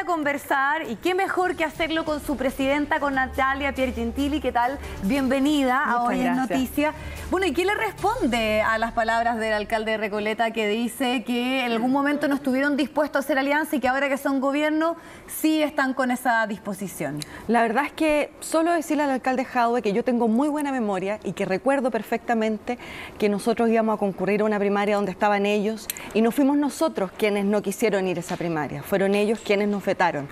a conversar y qué mejor que hacerlo con su presidenta, con Natalia Piergentili. ¿Qué tal? Bienvenida a Hoy en Noticias. Bueno, ¿y qué le responde a las palabras del alcalde de Recoleta que dice que en algún momento no estuvieron dispuestos a hacer alianza y que ahora que son gobierno sí están con esa disposición? La verdad es que solo decirle al alcalde Jadwe que yo tengo muy buena memoria y que recuerdo perfectamente que nosotros íbamos a concurrir a una primaria donde estaban ellos y no fuimos nosotros quienes no quisieron ir a esa primaria, fueron ellos quienes nos vetaron.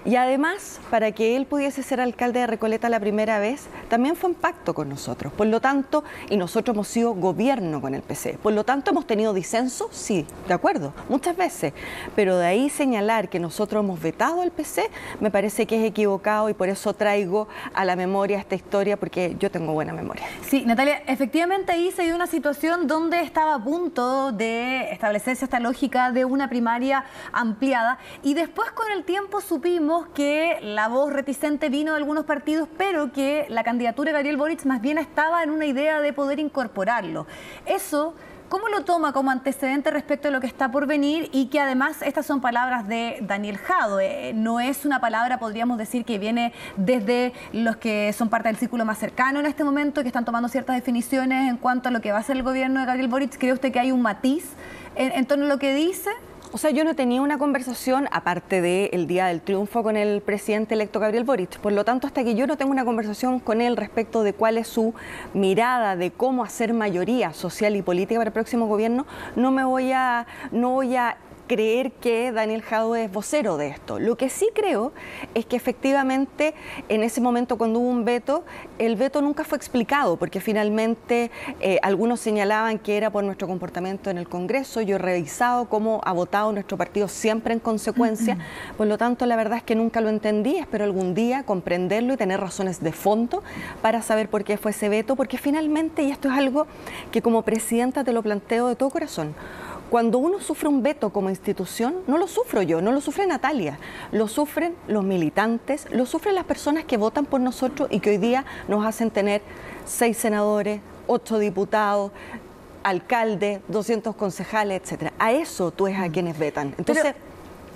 Y además, para que él pudiese ser alcalde de Recoleta la primera vez, también fue en pacto con nosotros. Por lo tanto, y nosotros hemos sido gobierno con el PC. Por lo tanto, hemos tenido disenso, sí, de acuerdo, muchas veces. Pero de ahí señalar que nosotros hemos vetado al PC, me parece que es equivocado y por eso traigo a la memoria esta historia, porque yo tengo buena memoria. Sí, Natalia, efectivamente ahí se dio una situación donde estaba a punto de establecerse esta lógica de una primaria ampliada y después con el tiempo supimos que la voz reticente vino de algunos partidos, pero que la candidatura de Gabriel Boric más bien estaba en una idea de poder incorporarlo. Eso, ¿cómo lo toma como antecedente respecto a lo que está por venir? Y que además estas son palabras de Daniel Jadwe, no es una palabra, podríamos decir, que viene desde los que son parte del círculo más cercano en este momento, que están tomando ciertas definiciones en cuanto a lo que va a ser el gobierno de Gabriel Boric. ¿Cree usted que hay un matiz en torno a lo que dice? O sea, yo no tenía una conversación, aparte del día del triunfo, con el presidente electo Gabriel Boric. Por lo tanto, hasta que yo no tengo una conversación con él respecto de cuál es su mirada de cómo hacer mayoría social y política para el próximo gobierno, no voy a creer que Daniel Jadwe es vocero de esto. Lo que sí creo es que efectivamente en ese momento cuando hubo un veto, el veto nunca fue explicado, porque finalmente algunos señalaban que era por nuestro comportamiento en el Congreso. Yo he revisado cómo ha votado nuestro partido siempre en consecuencia, por lo tanto la verdad es que nunca lo entendí. Espero algún día comprenderlo y tener razones de fondo para saber por qué fue ese veto, porque finalmente, y esto es algo que como presidenta te lo planteo de todo corazón, cuando uno sufre un veto como institución, no lo sufro yo, no lo sufre Natalia, lo sufren los militantes, lo sufren las personas que votan por nosotros y que hoy día nos hacen tener 6 senadores, 8 diputados, alcaldes, 200 concejales, etcétera. A eso tú es a quienes vetan. Entonces,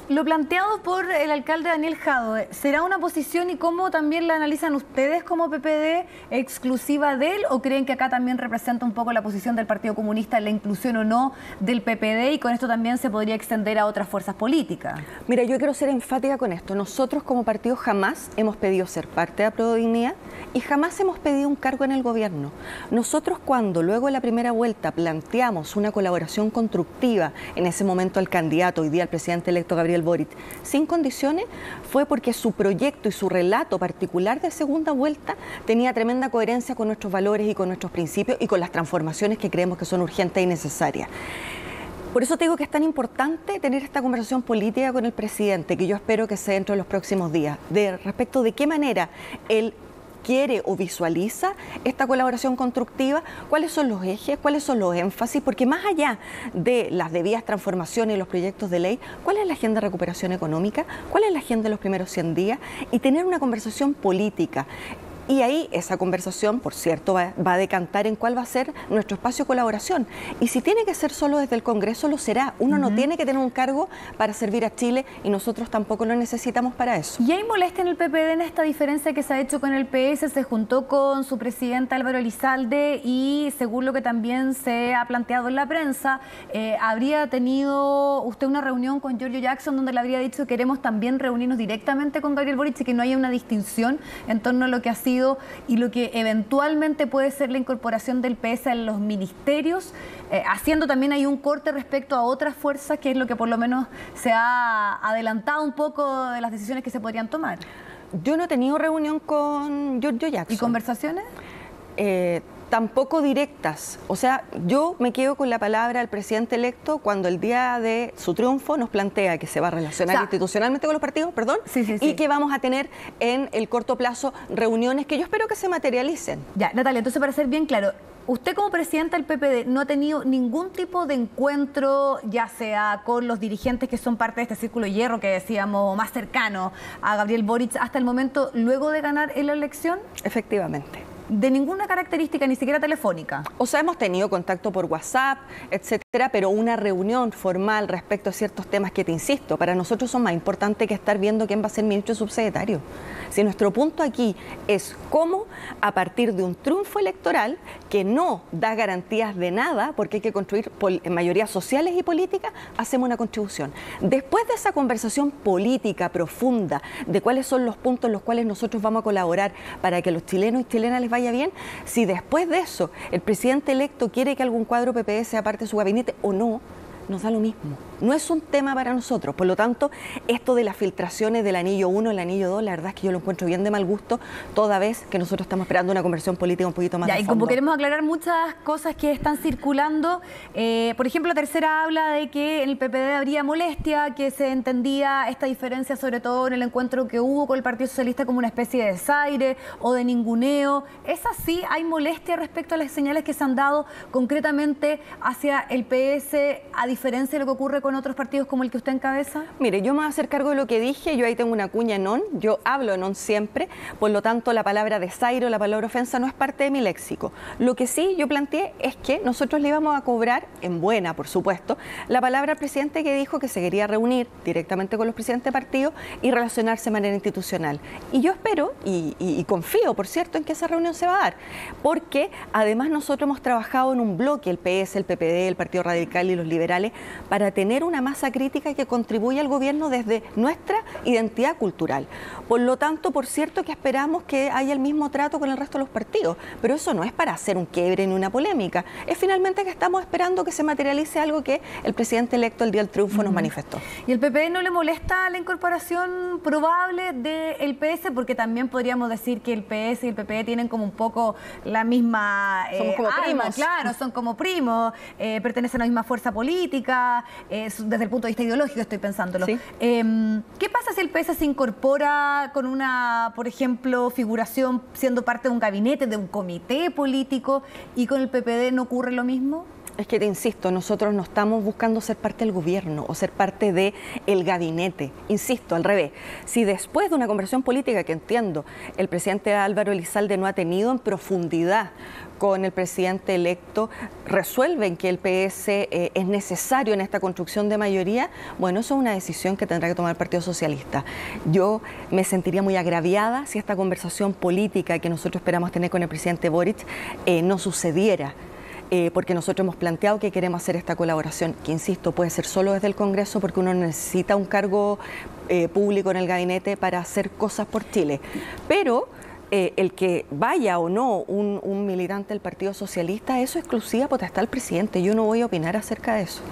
lo planteado por el alcalde Daniel Jadwe, ¿será una posición y cómo también la analizan ustedes como PPD exclusiva de él o creen que acá también representa un poco la posición del Partido Comunista, la inclusión o no del PPD y con esto también se podría extender a otras fuerzas políticas? Mira, yo quiero ser enfática con esto. Nosotros como partido jamás hemos pedido ser parte de Apruebo Dignidad y jamás hemos pedido un cargo en el gobierno. Nosotros cuando luego de la primera vuelta planteamos una colaboración constructiva, en ese momento al candidato, hoy día el presidente electo Gabriel Boric, sin condiciones, fue porque su proyecto y su relato particular de segunda vuelta tenía tremenda coherencia con nuestros valores y con nuestros principios y con las transformaciones que creemos que son urgentes y necesarias. Por eso te digo que es tan importante tener esta conversación política con el presidente, que yo espero que se dé dentro de los próximos días, respecto de qué manera él quiere o visualiza esta colaboración constructiva, cuáles son los ejes, cuáles son los énfasis, porque más allá de las debidas transformaciones y los proyectos de ley, ¿cuál es la agenda de recuperación económica? ¿Cuál es la agenda de los primeros 100 días? Y tener una conversación política. Y ahí esa conversación, por cierto, va a decantar en cuál va a ser nuestro espacio de colaboración. Y si tiene que ser solo desde el Congreso, lo será. Uno no tiene que tener un cargo para servir a Chile y nosotros tampoco lo necesitamos para eso. ¿Y hay molestia en el PPD en esta diferencia que se ha hecho con el PS? Se juntó con su presidenta Álvaro Elizalde y según lo que también se ha planteado en la prensa, habría tenido usted una reunión con Giorgio Jackson donde le habría dicho que queremos también reunirnos directamente con Gabriel Boric y que no haya una distinción en torno a lo que ha sido y lo que eventualmente puede ser la incorporación del PS en los ministerios, haciendo también ahí un corte respecto a otras fuerzas, que es lo que por lo menos se ha adelantado un poco de las decisiones que se podrían tomar. Yo no he tenido reunión con Giorgio Jackson. ¿Y conversaciones? Tampoco directas. O sea, yo me quedo con la palabra del presidente electo cuando el día de su triunfo nos plantea que se va a relacionar institucionalmente con los partidos, y que vamos a tener en el corto plazo reuniones que yo espero que se materialicen. Ya, Natalia, entonces para ser bien claro, usted como presidenta del PPD no ha tenido ningún tipo de encuentro, ya sea con los dirigentes que son parte de este círculo de hierro que decíamos más cercano a Gabriel Boric hasta el momento luego de ganar en la elección. Efectivamente. de ninguna característica, ni siquiera telefónica. O sea, hemos tenido contacto por WhatsApp, etcétera, pero una reunión formal respecto a ciertos temas que, te insisto, para nosotros son más importantes que estar viendo quién va a ser ministro y subsecretario. Si nuestro punto aquí es cómo, a partir de un triunfo electoral que no da garantías de nada, porque hay que construir mayorías sociales y políticas, hacemos una contribución. Después de esa conversación política profunda de cuáles son los puntos en los cuales nosotros vamos a colaborar para que a los chilenos y chilenas les vaya bien, si después de eso el presidente electo quiere que algún cuadro PPD sea parte de su gabinete o no, nos da lo mismo. No es un tema para nosotros. Por lo tanto, esto de las filtraciones del anillo 1, el anillo 2, la verdad es que yo lo encuentro bien de mal gusto, toda vez que nosotros estamos esperando una conversión política un poquito más de fondo. Y como queremos aclarar muchas cosas que están circulando, por ejemplo, la tercera habla de que en el PPD habría molestia, que se entendía esta diferencia, sobre todo en el encuentro que hubo con el Partido Socialista, como una especie de desaire o de ninguneo. ¿Es así? ¿Hay molestia respecto a las señales que se han dado concretamente hacia el PS, a diferencia de lo que ocurre con otros partidos como el que usted encabeza? Mire, yo me voy a hacer cargo de lo que dije, yo ahí tengo una cuña en on, yo hablo en on siempre, por lo tanto la palabra desaire, la palabra ofensa no es parte de mi léxico. Lo que sí yo planteé es que nosotros le íbamos a cobrar, en buena por supuesto, la palabra al presidente que dijo que se quería reunir directamente con los presidentes de partido y relacionarse de manera institucional. Y yo espero y confío, por cierto, en que esa reunión se va a dar, porque además nosotros hemos trabajado en un bloque, el PS, el PPD, el Partido Radical y los liberales, para tener una masa crítica que contribuya al gobierno desde nuestra identidad cultural. Por lo tanto, por cierto que esperamos que haya el mismo trato con el resto de los partidos, pero eso no es para hacer un quiebre ni una polémica, es finalmente que estamos esperando que se materialice algo que el presidente electo el día del triunfo nos manifestó. ¿Y el PP no le molesta la incorporación probable del PS? Porque también podríamos decir que el PS y el PP tienen como un poco la misma... Somos como primos. Claro, son como primos, pertenecen a la misma fuerza política, desde el punto de vista ideológico estoy pensándolo. Sí. ¿Qué pasa si el PS se incorpora con una, por ejemplo, figuración siendo parte de un gabinete, de un comité político, y con el PPD no ocurre lo mismo? Es que te insisto, nosotros no estamos buscando ser parte del gobierno o ser parte del gabinete. Insisto, al revés. Si después de una conversación política que entiendo el presidente Álvaro Elizalde no ha tenido en profundidad con el presidente electo, resuelven que el PS es necesario en esta construcción de mayoría, bueno, eso es una decisión que tendrá que tomar el Partido Socialista. Yo me sentiría muy agraviada si esta conversación política que nosotros esperamos tener con el presidente Boric no sucediera. Porque nosotros hemos planteado que queremos hacer esta colaboración, que insisto, puede ser solo desde el Congreso porque uno necesita un cargo público en el gabinete para hacer cosas por Chile. Pero el que vaya o no un militante del Partido Socialista, eso es exclusiva potestad del presidente. Yo no voy a opinar acerca de eso.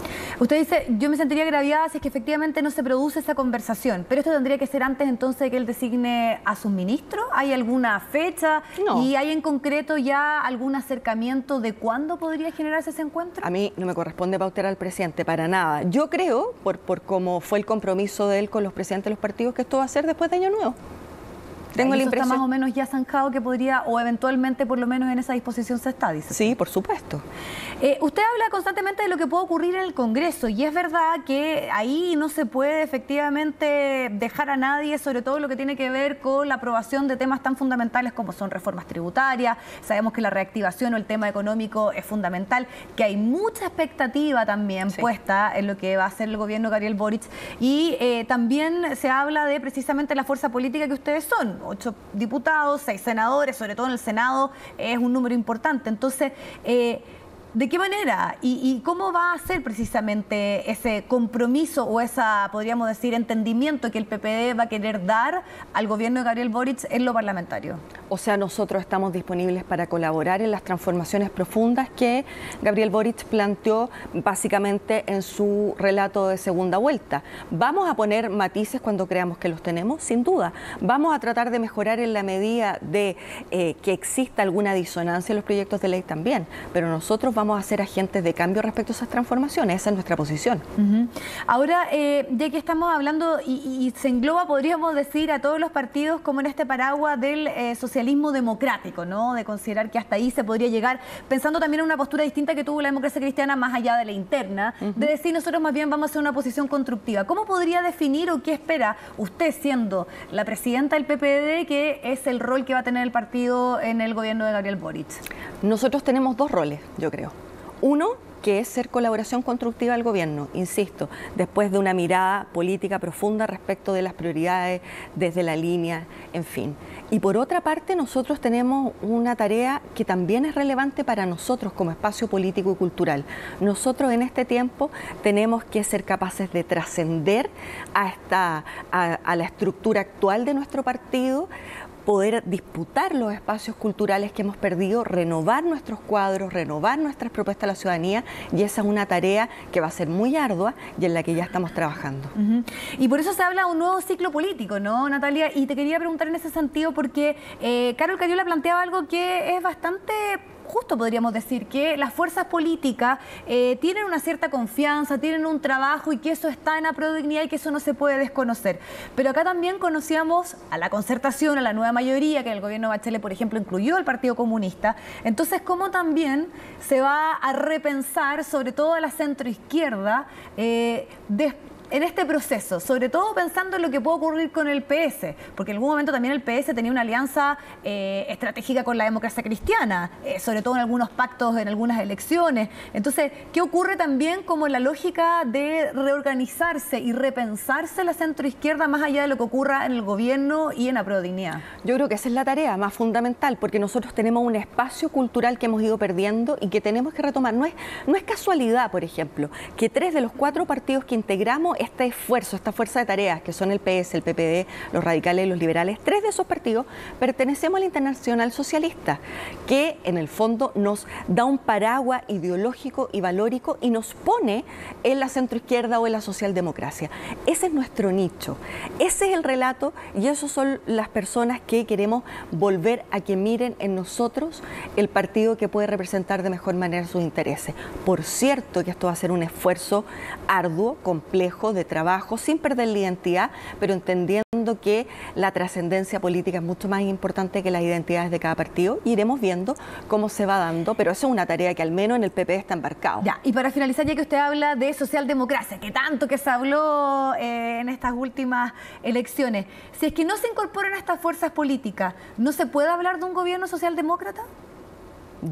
Usted dice, yo me sentiría agraviada si es que efectivamente no se produce esa conversación, pero esto tendría que ser antes entonces de que él designe a sus ministros. ¿Hay alguna fecha? No. ¿Y hay en concreto ya algún acercamiento de cuándo podría generarse ese encuentro? A mí no me corresponde pautar al presidente para nada. Yo creo, por cómo fue el compromiso de él con los presidentes de los partidos, que esto va a ser después de Año Nuevo. Tengo la impresión. Está más o menos ya zanjado que podría, o eventualmente por lo menos en esa disposición se está, dice. Sí, por supuesto. Usted habla constantemente de lo que puede ocurrir en el Congreso y es verdad que ahí no se puede efectivamente dejar a nadie, sobre todo lo que tiene que ver con la aprobación de temas tan fundamentales como son reformas tributarias. Sabemos que la reactivación o el tema económico es fundamental, que hay mucha expectativa también puesta en lo que va a hacer el gobierno de Gabriel Boric y también se habla de precisamente la fuerza política que ustedes son. 8 diputados, 6 senadores, sobre todo en el Senado es un número importante. Entonces, ¿de qué manera y cómo va a ser precisamente ese compromiso o esa, podríamos decir, entendimiento que el PPD va a querer dar al gobierno de Gabriel Boric en lo parlamentario? O sea, nosotros estamos disponibles para colaborar en las transformaciones profundas que Gabriel Boric planteó básicamente en su relato de segunda vuelta. Vamos a poner matices cuando creamos que los tenemos, sin duda. Vamos a tratar de mejorar en la medida de que exista alguna disonancia en los proyectos de ley también, pero nosotros vamos vamos a ser agentes de cambio respecto a esas transformaciones. Esa es nuestra posición. Ahora, ya que estamos hablando y se engloba, podríamos decir, a todos los partidos como en este paraguas del socialismo democrático, ¿no? De considerar que hasta ahí se podría llegar, pensando también en una postura distinta que tuvo la democracia cristiana más allá de la interna, de decir nosotros más bien vamos a hacer una posición constructiva. ¿Cómo podría definir o qué espera usted, siendo la presidenta del PPD, que es el rol que va a tener el partido en el gobierno de Gabriel Boric? Nosotros tenemos dos roles, yo creo. Uno, que es ser colaboración constructiva al gobierno, insisto, después de una mirada política profunda respecto de las prioridades, desde la línea, en fin. Y por otra parte, nosotros tenemos una tarea que también es relevante para nosotros como espacio político y cultural. Nosotros en este tiempo tenemos que ser capaces de trascender a la estructura actual de nuestro partido, poder disputar los espacios culturales que hemos perdido, renovar nuestros cuadros, renovar nuestras propuestas a la ciudadanía, y esa es una tarea que va a ser muy ardua y en la que ya estamos trabajando. Y por eso se habla de un nuevo ciclo político, ¿no, Natalia? Y te quería preguntar en ese sentido porque Carol Cariola planteaba algo que es bastante justo, podríamos decir, que las fuerzas políticas tienen una cierta confianza, tienen un trabajo y que eso está en Aprodignidad y que eso no se puede desconocer. Pero acá también conocíamos a la Concertación, a la nueva mayoría, que el gobierno de Bachelet, por ejemplo, incluyó al Partido Comunista. Entonces, ¿cómo también se va a repensar, sobre todo a la centroizquierda, en este proceso, sobre todo pensando en lo que puede ocurrir con el PS, porque en algún momento también el PS tenía una alianza estratégica con la democracia cristiana, sobre todo en algunos pactos, en algunas elecciones? Entonces, ¿qué ocurre también como la lógica de reorganizarse y repensarse la centroizquierda más allá de lo que ocurra en el gobierno y en Aprodignidad? Yo creo que esa es la tarea más fundamental, porque nosotros tenemos un espacio cultural que hemos ido perdiendo y que tenemos que retomar. No es casualidad, por ejemplo, que 3 de los 4 partidos que integramos este esfuerzo, esta fuerza de tareas, que son el PS, el PPD, los radicales y los liberales, 3 de esos partidos pertenecemos a la Internacional Socialista, que en el fondo nos da un paraguas ideológico y valórico y nos pone en la centroizquierda o en la socialdemocracia. Ese es nuestro nicho, ese es el relato y esos son las personas que queremos volver a que miren en nosotros el partido que puede representar de mejor manera sus intereses. Por cierto que esto va a ser un esfuerzo arduo, complejo, de trabajo, sin perder la identidad, pero entendiendo que la trascendencia política es mucho más importante que las identidades de cada partido. Iremos viendo cómo se va dando, pero eso es una tarea que al menos en el PP está embarcado. Ya, y para finalizar, ya que usted habla de socialdemocracia, que tanto que se habló en estas últimas elecciones, si es que no se incorporan a estas fuerzas políticas, ¿no se puede hablar de un gobierno socialdemócrata?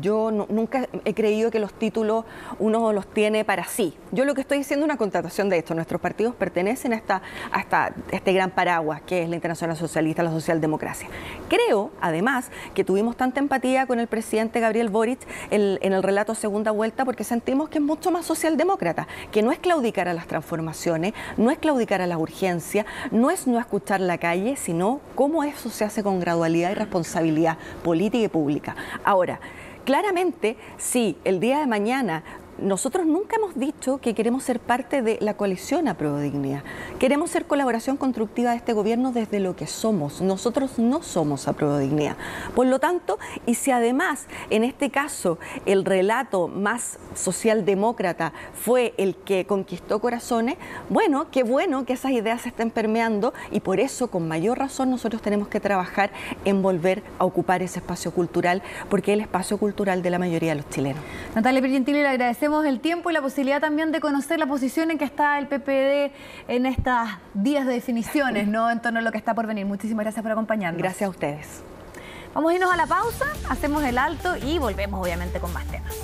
Yo nunca he creído que los títulos uno los tiene para sí. Yo lo que estoy diciendo es una constatación de esto. Nuestros partidos pertenecen a este gran paraguas que es la Internacional Socialista, la socialdemocracia. Creo, además, que tuvimos tanta empatía con el presidente Gabriel Boric en el relato segunda vuelta porque sentimos que es mucho más socialdemócrata, que no es claudicar a las transformaciones, no es claudicar a la urgencia, no es no escuchar la calle, sino cómo eso se hace con gradualidad y responsabilidad política y pública. Ahora, claramente, si el día de mañana nosotros nunca hemos dicho que queremos ser parte de la coalición Aprodignidad. Queremos ser colaboración constructiva de este gobierno desde lo que somos. Nosotros no somos Aprodignidad. Por lo tanto, y si además en este caso el relato más socialdemócrata fue el que conquistó corazones, bueno que esas ideas se estén permeando y por eso con mayor razón nosotros tenemos que trabajar en volver a ocupar ese espacio cultural porque es el espacio cultural de la mayoría de los chilenos. Natalia Piergentili, le agradecemos el tiempo y la posibilidad también de conocer la posición en que está el PPD en estos días de definiciones, ¿no?, en torno a lo que está por venir. Muchísimas gracias por acompañarnos. Gracias a ustedes. Vamos a irnos a la pausa, hacemos el alto y volvemos obviamente con más temas.